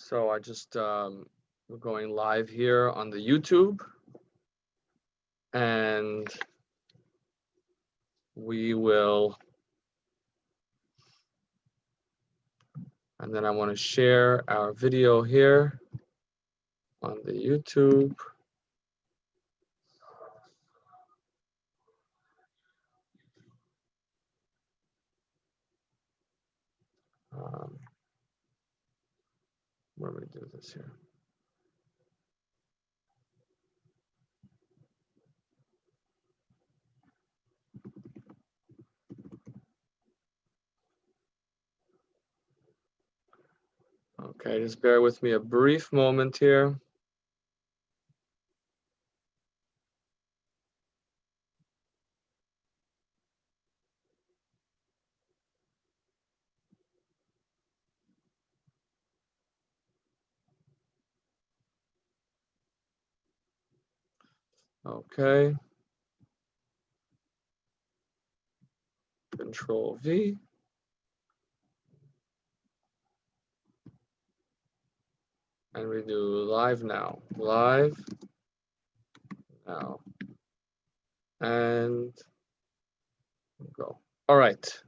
So I just, we're going live here on the YouTube, and we will, and then I want to share our video here on the YouTube. Where do we do this here? Okay, just bear with me a brief moment here. Okay. Control V. And we do live now. Live now. And go. All right.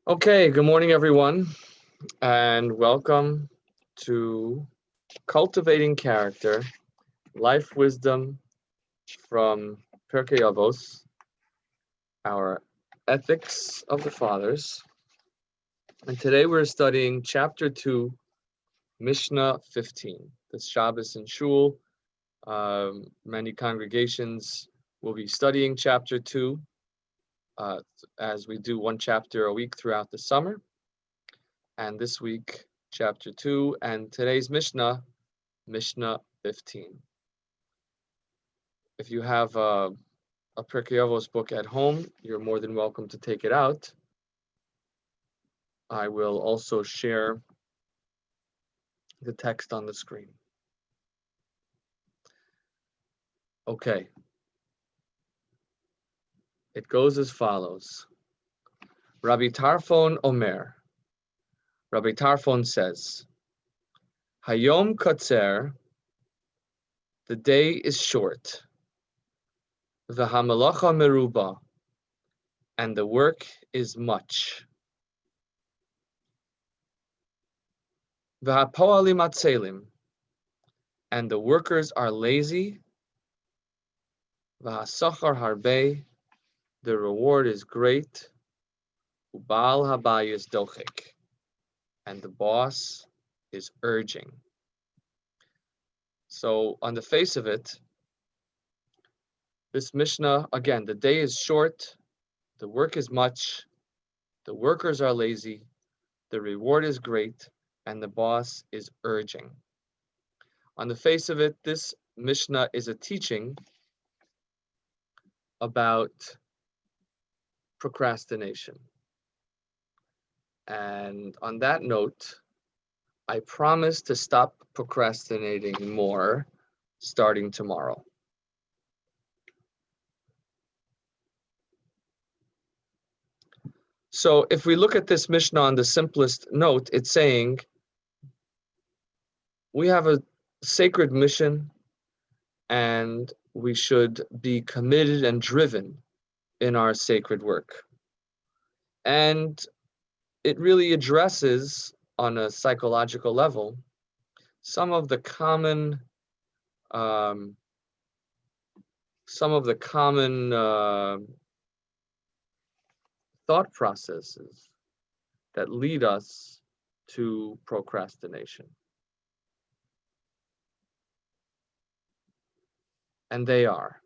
Okay, good morning, everyone, and welcome to Cultivating Character, Life Wisdom from Pirkei Avos, our Ethics of the Fathers. And today we're studying Chapter 2, Mishnah 15. This Shabbos in Shul, many congregations will be studying Chapter 2 as we do one chapter a week throughout the summer. And this week, Chapter 2, and today's Mishnah, Mishnah 15. If you have a Pirkei Avos book at home, you're more than welcome to take it out. I will also share the text on the screen. Okay. It goes as follows. Rabbi Tarfon Omer. Rabbi Tarfon says, Hayom Kotzer, the day is short. V'hamalacha meruba, and the work is much. V'hapoalim atzelim, and the workers are lazy. V'hasachar harbe, the reward is great. Ubal habayis dochik, and the boss is urging. So on the face of it, this Mishnah, again, the day is short, the work is much, the workers are lazy, the reward is great, and the boss is urging. On the face of it, this Mishnah is a teaching about procrastination. And on that note, I promise to stop procrastinating more starting tomorrow. So if we look at this Mishnah on the simplest note, it's saying we have a sacred mission and we should be committed and driven in our sacred work. And it really addresses on a psychological level some of the common thought processes that lead us to procrastination. And they are,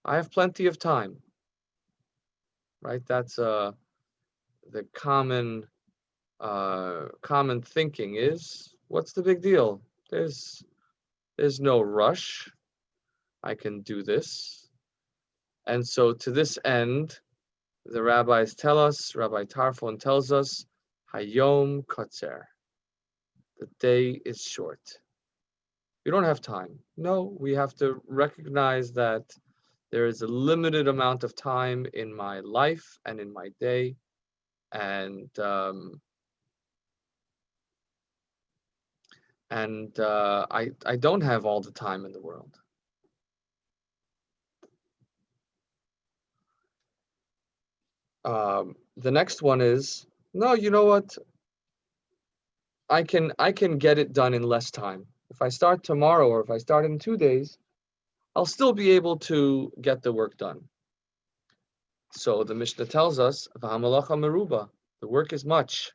I have plenty of time, right? That's the common thinking is, what's the big deal? There's no rush. I can do this. And so to this end, the rabbis tell us, Rabbi Tarfon tells us, Hayom Kotzer. The day is short. We don't have time. No, we have to recognize that there is a limited amount of time in my life and in my day, and I don't have all the time in the world. The next one is, no, you know what? I can get it done in less time. If I start tomorrow or if I start in 2 days, I'll still be able to get the work done. So the Mishnah tells us, "V'hamalacha meruba," the work is much.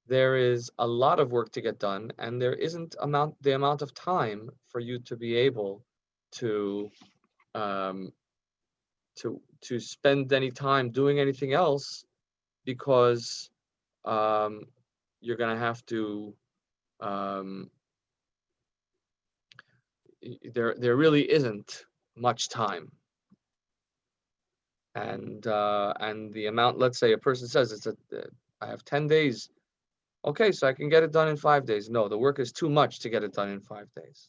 There is a lot of work to get done, and there isn't the amount of time for you to be able to um, to spend any time doing anything else, because um, you're going to have to um, there really isn't much time. And the amount, let's say a person says I have 10 days. Okay, so I can get it done in 5 days. No, the work is too much to get it done in 5 days.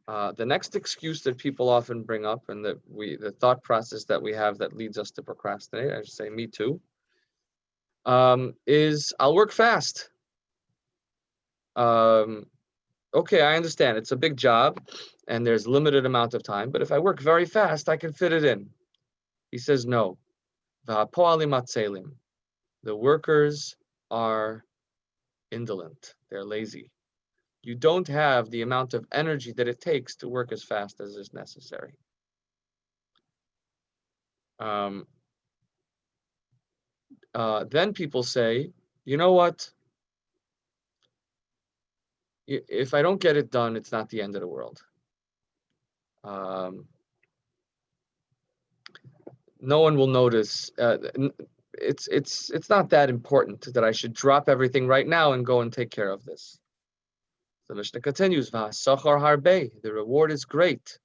The next excuse that people often bring up, and the thought process that we have that leads us to procrastinate, I should say me too, is I'll work fast. Okay, I understand it's a big job and there's limited amount of time, but if I work very fast, I can fit it in. He says no. The workers are indolent. They're lazy. You don't have the amount of energy that it takes to work as fast as is necessary. Then people say, you know what? If I don't get it done, it's not the end of the world. No one will notice. It's not that important that I should drop everything right now and go and take care of this. The Mishnah continues, "V'hasachar harbe," the reward is great.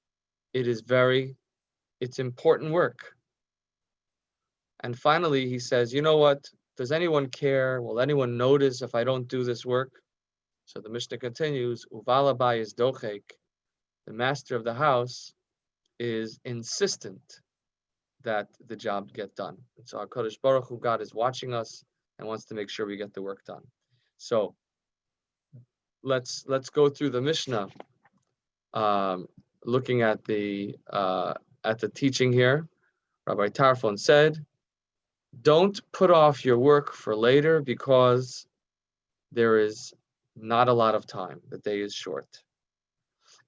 It's important work. And finally, he says, you know what? Does anyone care? Will anyone notice if I don't do this work? So the Mishnah continues, "Uvalabai is dochek." The master of the house is insistent that the job get done. And so HaKadosh Baruch Hu, God, is watching us and wants to make sure we get the work done. So let's go through the Mishnah, looking at the teaching here. Rabbi Tarfon said, don't put off your work for later because there is not a lot of time. The day is short.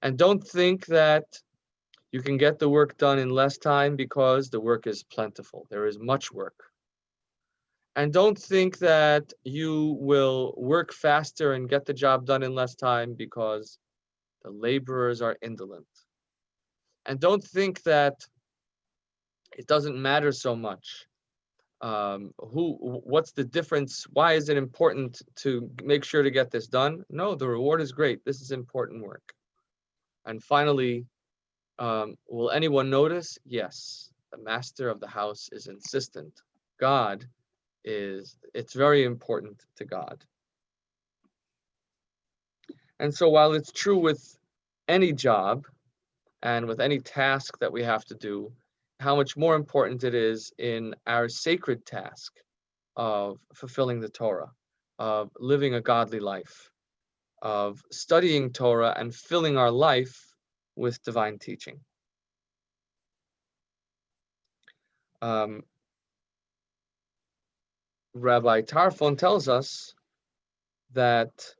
And don't think that you can get the work done in less time because the work is plentiful. There is much work. And don't think that you will work faster and get the job done in less time because the laborers are indolent. And don't think that it doesn't matter so much. What's the difference? Why is it important to make sure to get this done? No, the reward is great. This is important work. And finally, will anyone notice? Yes, the master of the house is insistent. It's very important to God. And so while it's true with any job and with any task that we have to do, how much more important it is in our sacred task of fulfilling the Torah, of living a godly life, of studying Torah and filling our life with divine teaching. Rabbi Tarfon tells us that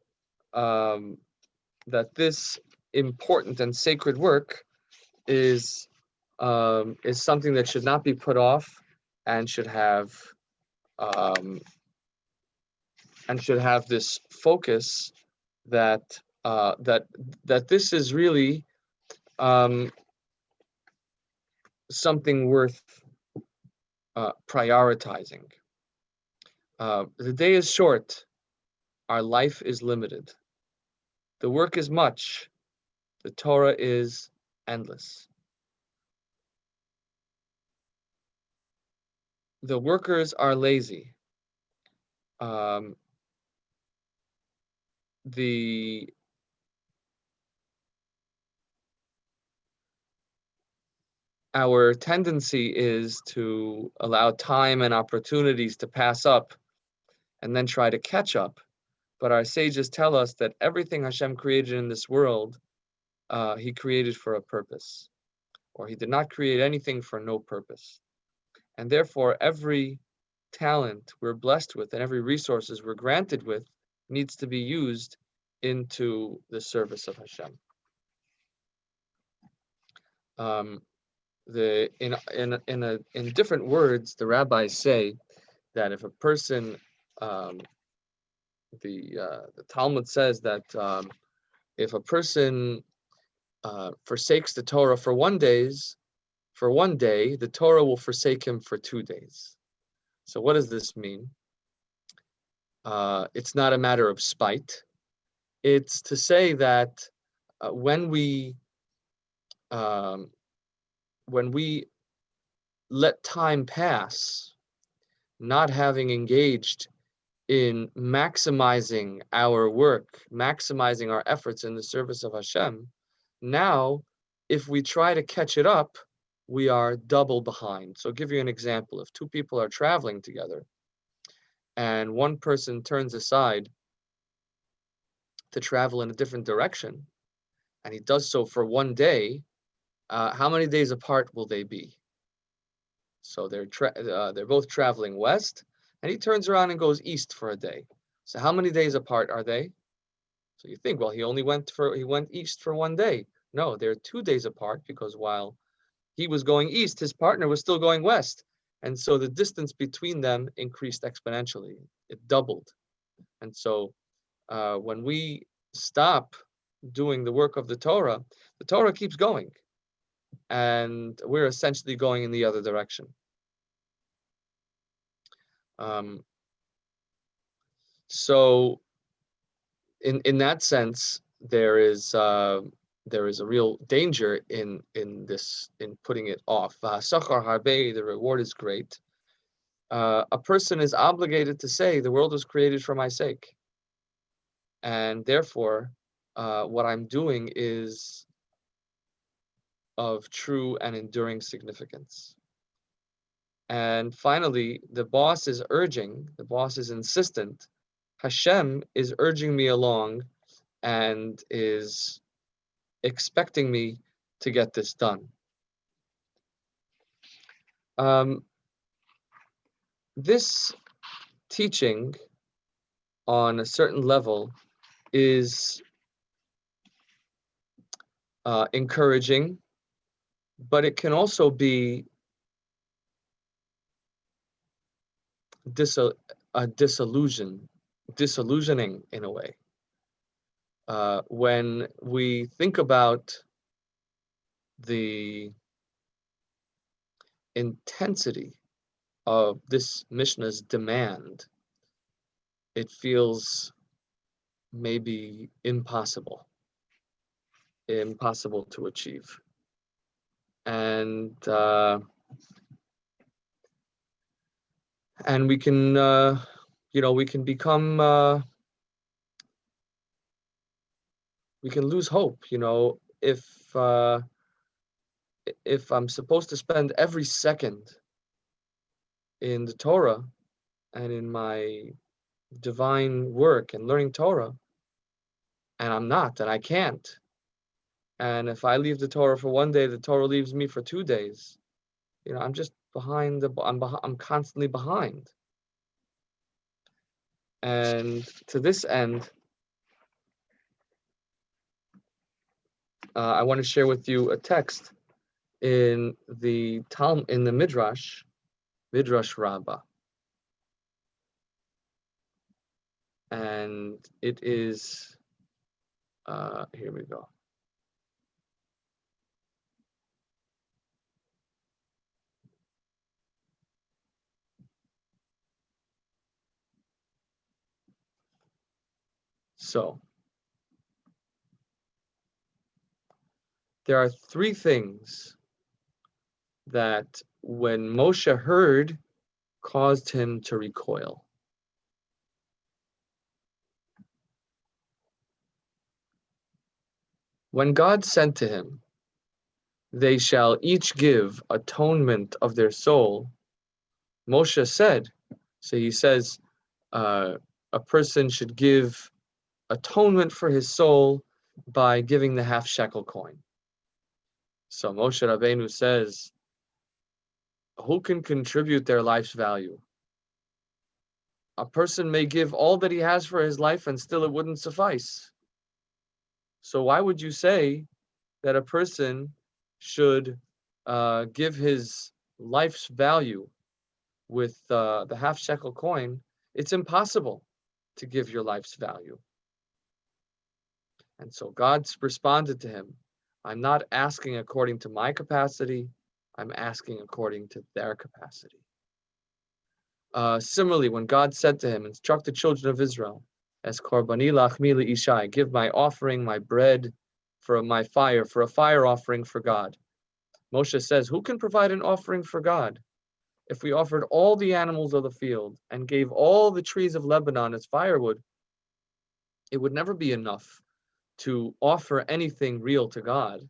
this important and sacred work is something that should not be put off and should have this focus that this is really something worth prioritizing. The day is short. Our life is limited. The work is much. The Torah is endless. The workers are lazy. our tendency is to allow time and opportunities to pass up and then try to catch up. But our sages tell us that everything Hashem created in this world, he created for a purpose, or he did not create anything for no purpose. And therefore, every talent we're blessed with and every resources we're granted with needs to be used into the service of Hashem. In different words, the rabbis say that if a person, the Talmud says that if a person forsakes the Torah for 1 day, the Torah will forsake him for 2 days. So what does this mean? It's not a matter of spite. It's to say that when we let time pass, not having engaged in maximizing our work, maximizing our efforts in the service of Hashem, now, if we try to catch it up, we are double behind. So I'll give you an example. If two people are traveling together and one person turns aside to travel in a different direction, and he does so for 1 day, how many days apart will they be? So they're both traveling west, and he turns around and goes east for a day. So how many days apart are they? So you think, well, he went east for 1 day. No, they're 2 days apart, because while he was going east, his partner was still going west. And so the distance between them increased exponentially. It doubled. And so when we stop doing the work of the Torah keeps going. And we're essentially going in the other direction. So in that sense, there is a real danger in putting it off. Sachar harbe, the reward is great. A person is obligated to say, the world was created for my sake, and therefore what I'm doing is of true and enduring significance. And finally, the boss is insistent. Hashem is urging me along and is expecting me to get this done. This teaching, on a certain level, is encouraging, but it can also be disillusioning in a way. When we think about the intensity of this Mishnah's demand, it feels maybe impossible to achieve. And we can, we can become, we can lose hope. If I'm supposed to spend every second in the Torah and in my divine work and learning Torah, and I'm not, and I can't, and if I leave the Torah for 1 day, the Torah leaves me for 2 days, I'm just behind. I'm constantly behind. And to this end, I want to share with you a text in the Talmud, in the Midrash Rabbah, and it is here we go. So there are 3 things that, when Moshe heard, caused him to recoil. When God said to him, "They shall each give atonement of their soul," Moshe said, so he says, a person should give atonement for his soul by giving the half shekel coin. So Moshe Rabbeinu says, who can contribute their life's value? A person may give all that he has for his life and still it wouldn't suffice. So why would you say that a person should give his life's value with the half shekel coin? It's impossible to give your life's value. And so God responded to him, I'm not asking according to my capacity, I'm asking according to their capacity. Similarly, when God said to him, instruct the children of Israel, as korbani lachmi leishai, give my offering, my bread for my fire, for a fire offering for God. Moshe says, who can provide an offering for God? If we offered all the animals of the field and gave all the trees of Lebanon as firewood, it would never be enough to offer anything real to God.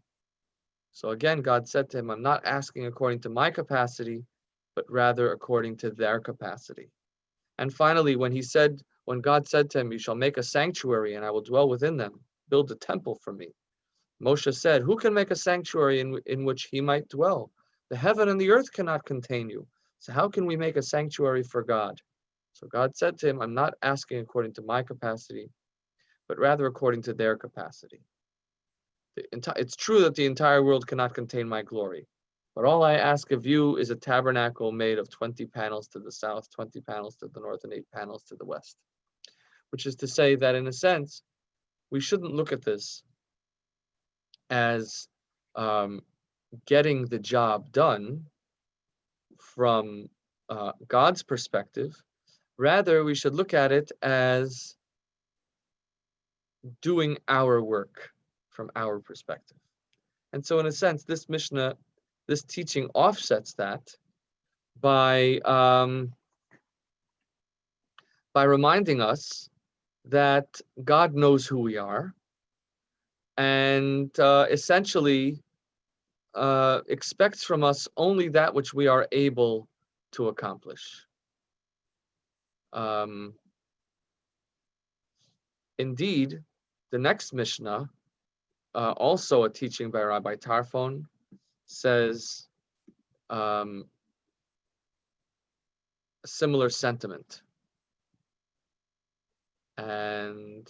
So again, God said to him, I'm not asking according to my capacity, but rather according to their capacity. And finally, when God said to him, you shall make a sanctuary and I will dwell within them, build a temple for me. Moshe said, who can make a sanctuary in which he might dwell? The heaven and the earth cannot contain you. So how can we make a sanctuary for God? So God said to him, I'm not asking according to my capacity, but rather according to their capacity. It's true that the entire world cannot contain my glory, but all I ask of you is a tabernacle made of 20 panels to the south, 20 panels to the north, and 8 panels to the west. Which is to say that, in a sense, we shouldn't look at this as getting the job done from God's perspective. Rather, we should look at it as doing our work from our perspective. And so in a sense, this Mishnah, this teaching offsets that by reminding us that God knows who we are and essentially expects from us only that which we are able to accomplish. Indeed, the next Mishnah, also a teaching by Rabbi Tarfon, says a similar sentiment. And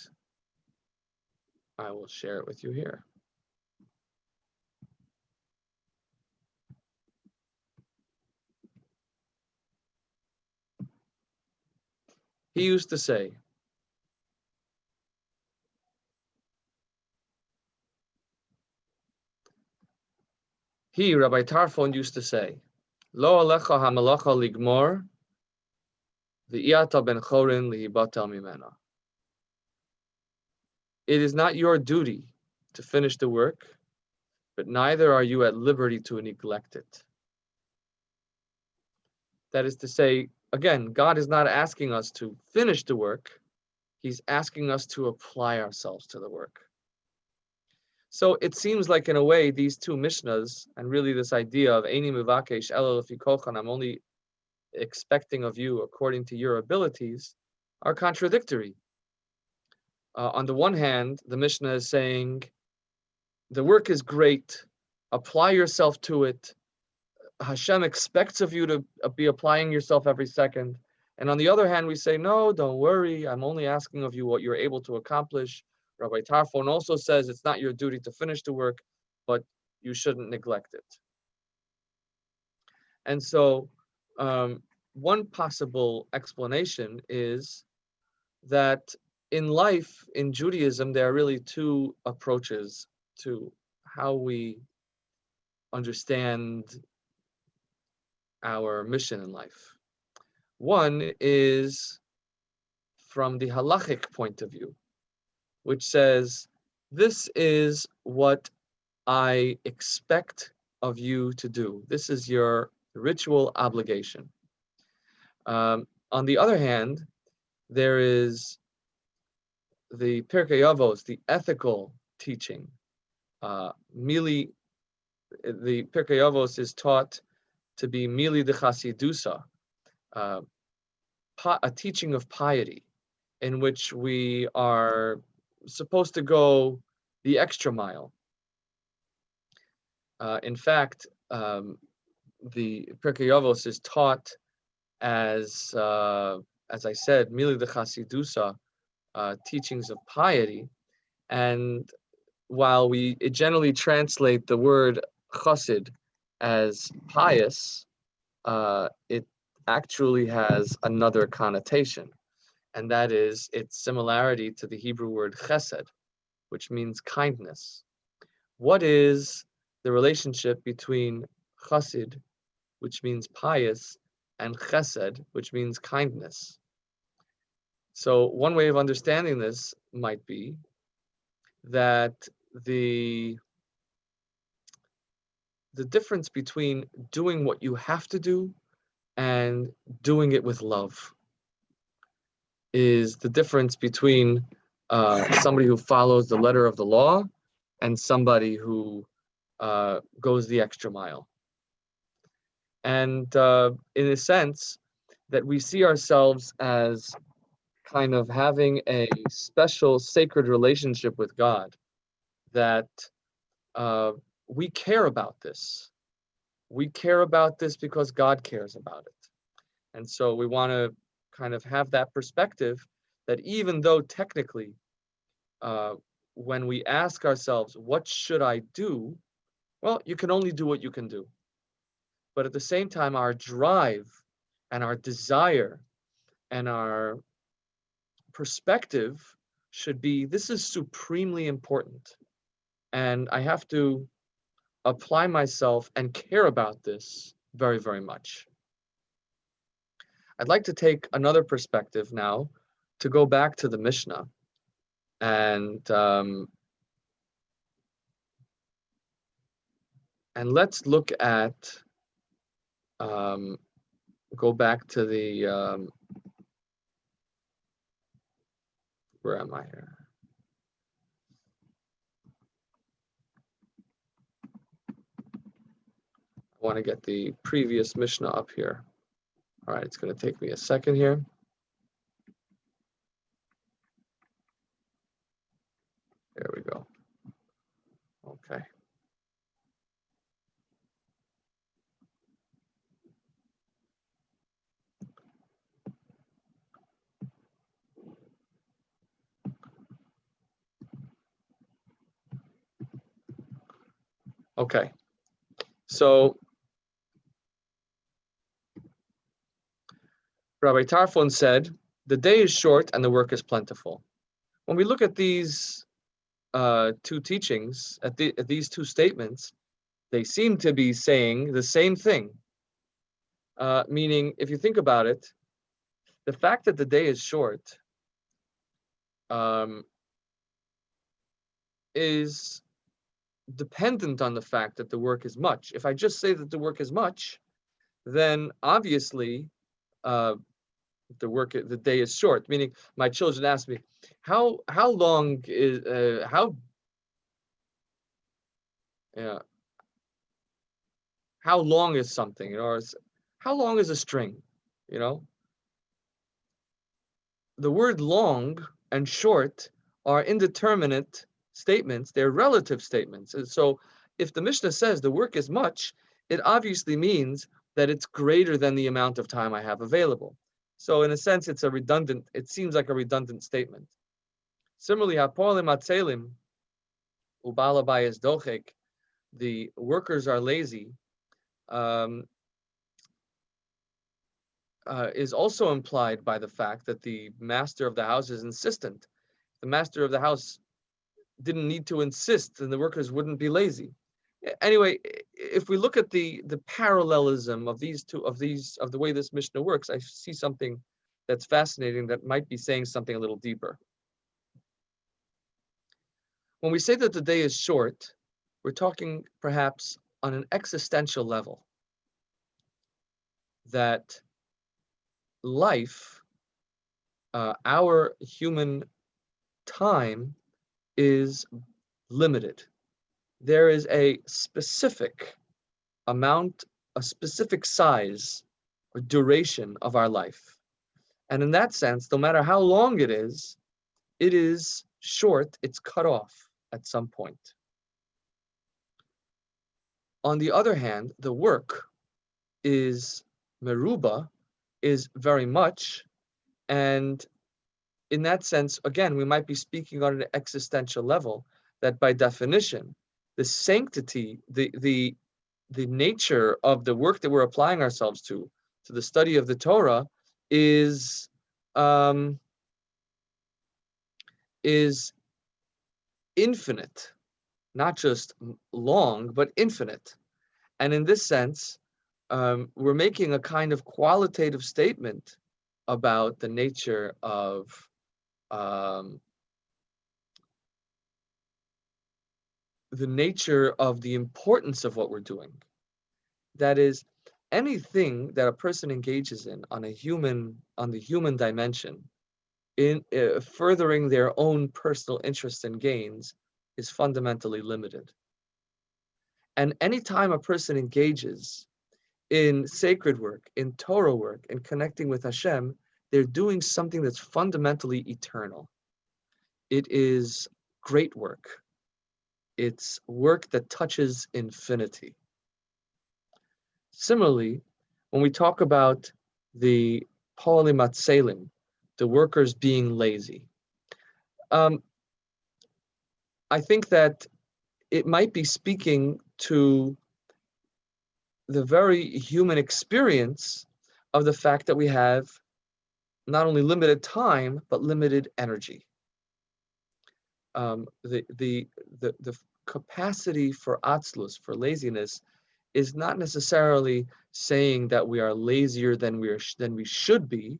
I will share it with you here. He used to say, Rabbi Tarfon used to say, Lo alecha hamalacha ligmor, v'iyata ben chorin lihibatel mimena. It is not your duty to finish the work, but neither are you at liberty to neglect it. That is to say, again, God is not asking us to finish the work, He's asking us to apply ourselves to the work. So it seems like, in a way, these two Mishnahs, and really this idea of Eini mivakesh ela lefi kochan, I'm only expecting of you according to your abilities, are contradictory. On the one hand, the Mishnah is saying, the work is great, apply yourself to it. Hashem expects of you to be applying yourself every second. And on the other hand, we say, no, don't worry, I'm only asking of you what you're able to accomplish. Rabbi Tarfon also says it's not your duty to finish the work, but you shouldn't neglect it. And so one possible explanation is that in life, in Judaism, there are really two approaches to how we understand our mission in life. One is from the halachic point of view, which says, this is what I expect of you to do. This is your ritual obligation. On the other hand, there is the Pirkei Avos, the ethical teaching, Mili, the Pirkei Avos is taught to be Mili de Chasidusa, a teaching of piety, in which we are supposed to go the extra mile. In fact, the Pirkei Avos is taught as I said, Mili de Chasidusa, teachings of piety. And while we generally translate the word chassid as pious, it actually has another connotation, and that is its similarity to the Hebrew word chesed, which means kindness. What is the relationship between chassid, which means pious, and chesed, which means kindness? So one way of understanding this might be that the difference between doing what you have to do and doing it with love is the difference between somebody who follows the letter of the law and somebody who goes the extra mile. And in a sense, that we see ourselves as kind of having a special sacred relationship with God, that we care about this. We care about this because God cares about it. And so we want to kind of have that perspective that even though technically, when we ask ourselves, what should I do? Well, you can only do what you can do. But at the same time, our drive and our desire and our perspective should be, this is supremely important. And I have to apply myself and care about this very, very much. I'd like to take another perspective now to go back to the Mishnah and let's look at, go back to the, where am I here? I want to get the previous Mishnah up here. All right, it's going to take me a second here. There we go. Okay. Okay. So Rabbi Tarfon said, the day is short and the work is plentiful. When we look at these two teachings, at these two statements, they seem to be saying the same thing. Meaning, if you think about it, the fact that the day is short is dependent on the fact that the work is much. If I just say that the work is much, then obviously the day is short. Meaning, my children ask me, how long is how long is something, or how long is a string? You know, the word long and short are indeterminate statements. They're relative statements. And so if the Mishnah says the work is much, it obviously means that it's greater than the amount of time I have available. So in a sense, it seems like a redundant statement. Similarly, hapolim atzelim ubalabayis dochek, the workers are lazy, is also implied by the fact that the master of the house is insistent. The master of the house didn't need to insist, and the workers wouldn't be lazy. Anyway, if we look at the parallelism of these two, of the way this Mishnah works, I see something that's fascinating that might be saying something a little deeper. When we say that the day is short, we're talking perhaps on an existential level, that life, our human time, is limited. there is a specific amount, a specific size or duration of our life. And in that sense, no matter how long it is short, it's cut off at some point. On the other hand, the work is meruba, is very much, and in that sense, again, we might be speaking on an existential level, that by definition, the sanctity, the nature of the work that we're applying ourselves to the study of the Torah, is infinite, not just long, but infinite. And in this sense, we're making a kind of qualitative statement about the nature of the importance of what we're doing. That is, anything that a person engages in on the human dimension, in furthering their own personal interests and gains, is fundamentally limited. And anytime a person engages in sacred work, in Torah work, in connecting with Hashem, they're doing something that's fundamentally eternal. It is great work. It's work that touches infinity. Similarly, when we talk about the polymatselim, the workers being lazy, I think that it might be speaking to the very human experience of the fact that we have not only limited time, but limited energy. The capacity for atzlus, for laziness, is not necessarily saying that we are lazier than we should be,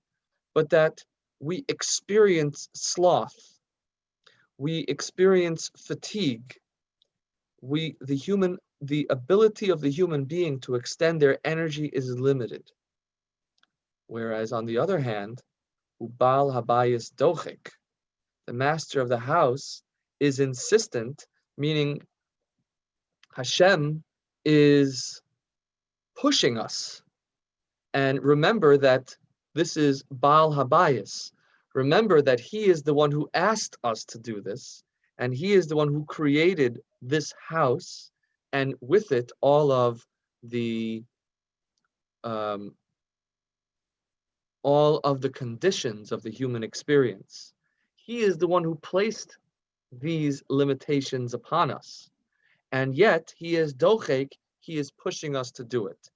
but that we experience sloth, we experience fatigue. The ability of the human being to extend their energy is limited. Whereas on the other hand, Ubal Habayis Dochik, the master of the house, is insistent, meaning Hashem is pushing us. And remember that this is Baal Habayis. Remember that he is the one who asked us to do this, and he is the one who created this house, and with it all of the conditions of the human experience. He is the one who placed these limitations upon us, and yet he is dochek, he is pushing us to do it.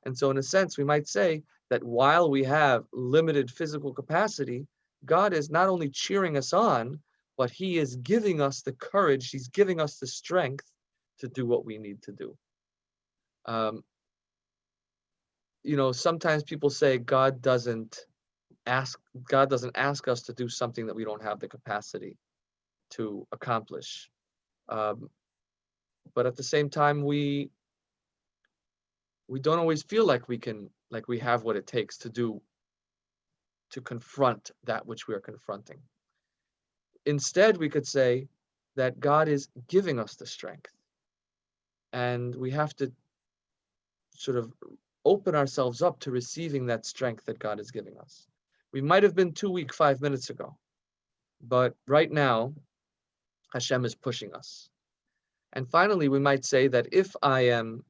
And so in a sense, we might say that while we have limited physical capacity, God is not only cheering us on, but he is giving us the courage, he's giving us the strength to do what we need to do. Sometimes people say God doesn't ask us to do something that we don't have the capacity to accomplish. But at the same time, we don't always feel like we have what it takes to confront that which we are confronting. Instead, we could say that God is giving us the strength, and we have to sort of open ourselves up to receiving that strength that God is giving us. We might have been too weak 5 minutes ago, but right now, Hashem is pushing us. And finally, we might say that if I'm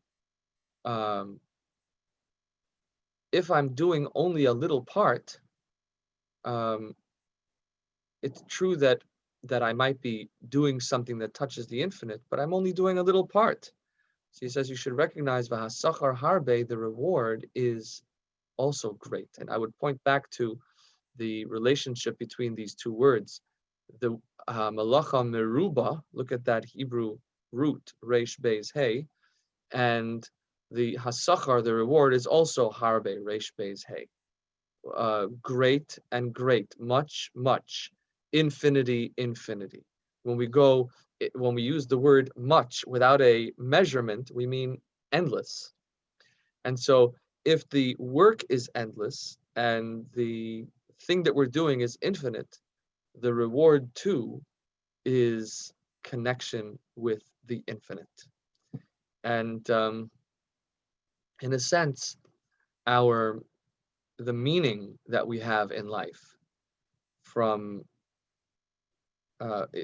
doing only a little part, it's true that I might be doing something that touches the infinite, but I'm only doing a little part. So he says you should recognize v'hasachar harbe, the reward is also great. And I would point back to the relationship between these two words. The malacha meruba, look at that Hebrew root, resh beis hey, and the hasachar, the reward, is also harbe, resh beis hey. Great and great, much, much, infinity, infinity. When we use the word much without a measurement, we mean endless. And so if the work is endless and the thing that we're doing is infinite, the reward too is connection with the infinite. And in a sense, the meaning that we have in life from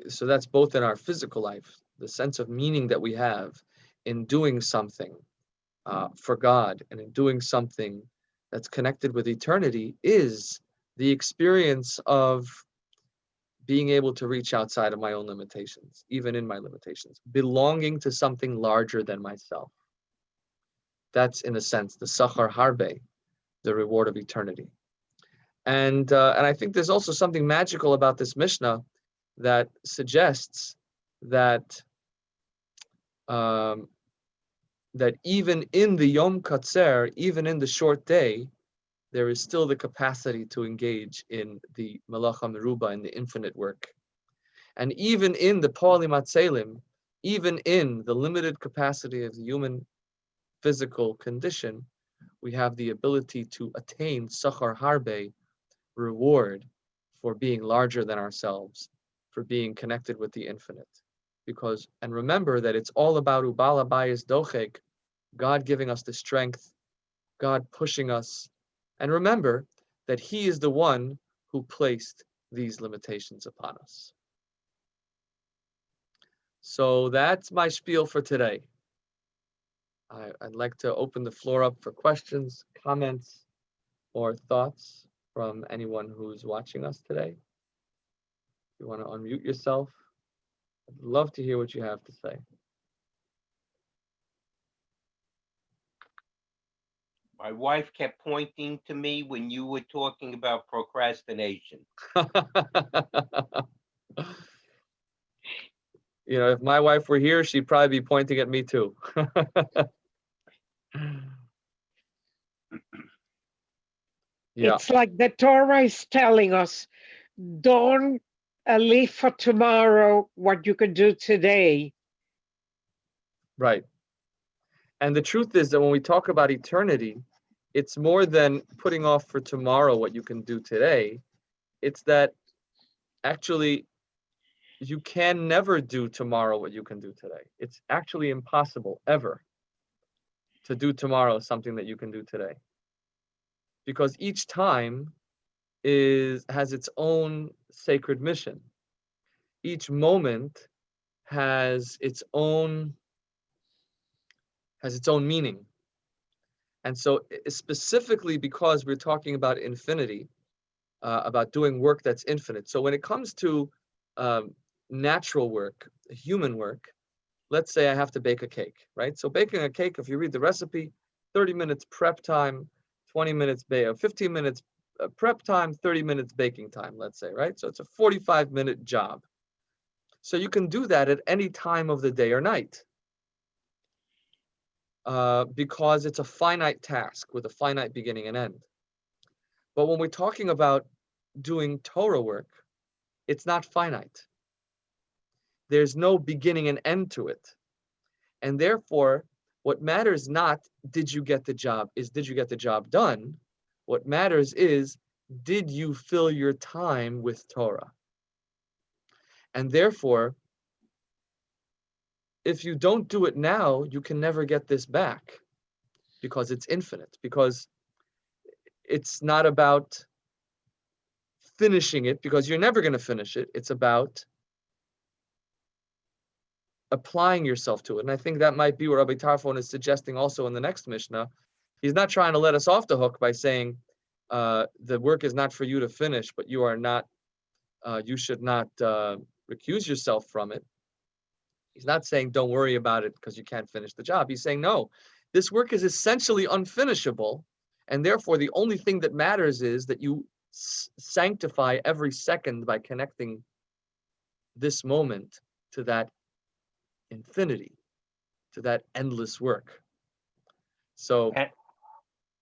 so that's both in our physical life, the sense of meaning that we have in doing something for God and in doing something that's connected with eternity, is the experience of being able to reach outside of my own limitations, even in my limitations, belonging to something larger than myself. That's, in a sense, the Sachar Harbe, the reward of eternity. And I think there's also something magical about this Mishnah that suggests that that even in the Yom Katzer, even in the short day, there is still the capacity to engage in the Malacha Meruba, in the infinite work. And even in the Poalim Atzelim, even in the limited capacity of the human physical condition, we have the ability to attain Sachar Harbe, reward for being larger than ourselves, for being connected with the infinite. Because, and remember that it's all about Ubala Bayis Dochek, God giving us the strength, God pushing us. And remember that He is the one who placed these limitations upon us. So that's my spiel for today. I'd like to open the floor up for questions, comments, or thoughts from anyone who's watching us today. If you want to unmute yourself, I'd love to hear what you have to say. My wife kept pointing to me when you were talking about procrastination. You know, if my wife were here, she'd probably be pointing at me too. Yeah. It's like the Torah is telling us, don't leave for tomorrow what you can do today. Right. And the truth is that when we talk about eternity, it's more than putting off for tomorrow what you can do today. It's that actually you can never do tomorrow what you can do today. It's actually impossible ever to do tomorrow something that you can do today. Because each time has its own sacred mission. Each moment has its own meaning. And so specifically because we're talking about infinity, about doing work that's infinite. So when it comes to natural work, human work, let's say I have to bake a cake, right? So baking a cake, if you read the recipe, 30 minutes prep time, 20 minutes 15 minutes prep time, 30 minutes baking time, let's say, right? So it's a 45-minute job. So you can do that at any time of the day or night. Because it's a finite task with a finite beginning and end. But when we're talking about doing Torah work, it's not finite. There's no beginning and end to it. And therefore, what matters not, did you get the job done? What matters is, did you fill your time with Torah? And therefore, if you don't do it now, you can never get this back because it's infinite, because it's not about finishing it, because you're never going to finish it. It's about applying yourself to it. And I think that might be what Rabbi Tarfon is suggesting also in the next Mishnah. He's not trying to let us off the hook by saying the work is not for you to finish, but you should not recuse yourself from it. He's not saying don't worry about it because you can't finish the job. He's saying, no, this work is essentially unfinishable. And therefore, the only thing that matters is that you sanctify every second by connecting this moment to that infinity, to that endless work. So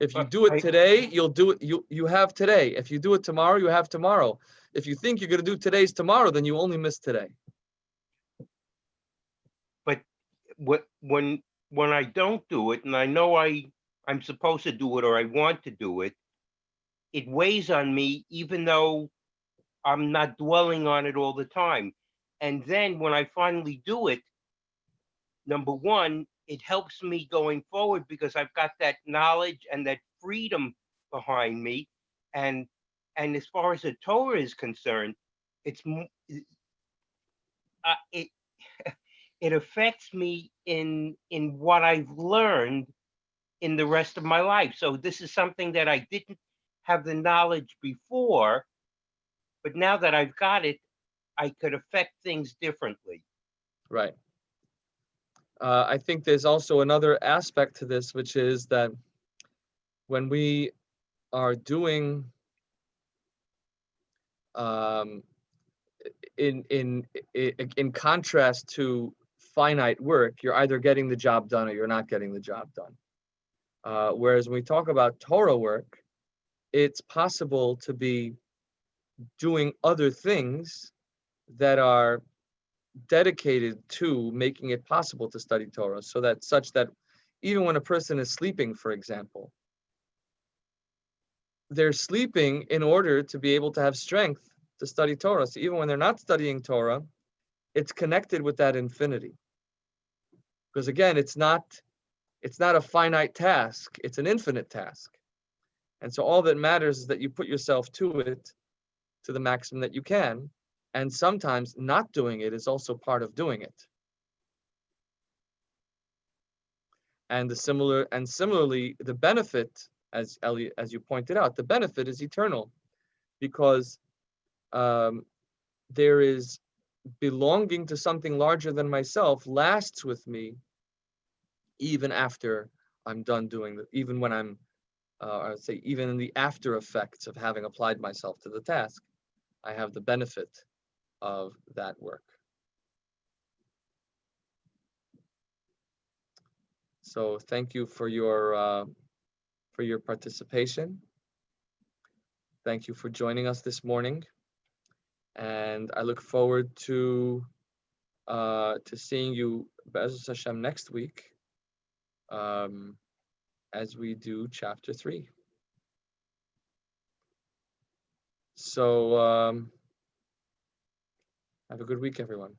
if you do it today, you'll do it, you have today. If you do it tomorrow, you have tomorrow. If you think you're going to do today's tomorrow, then you only miss today. But when I don't do it, and I know I'm supposed to do it or I want to do it, it weighs on me even though I'm not dwelling on it all the time. And then when I finally do it, number one, it helps me going forward because I've got that knowledge and that freedom behind me. And as far as the Torah is concerned, it's it it affects me in what I've learned in the rest of my life. So this is something that I didn't have the knowledge before, but now that I've got it, I could affect things differently. Right. I think there's also another aspect to this, which is that when we are doing um, in contrast to finite work, you're either getting the job done or you're not getting the job done. Whereas when we talk about Torah work, it's possible to be doing other things that are dedicated to making it possible to study Torah, so that such that even when a person is sleeping, for example, they're sleeping in order to be able to have strength to study Torah. So even when they're not studying Torah, it's connected with that infinity. Because again, it's not a finite task, it's an infinite task. And so all that matters is that you put yourself to it to the maximum that you can. And sometimes not doing it is also part of doing it. And similarly, the benefit, as you pointed out, the benefit is eternal, because there is belonging to something larger than myself lasts with me even after I'm done doing it, even when I'm, I would say, even in the after effects of having applied myself to the task, I have the benefit of that work. So thank you for your participation. Thank you for joining us this morning, and I look forward to seeing you, Be'ezus Hashem, next week, as we do chapter 3. So have a good week, everyone.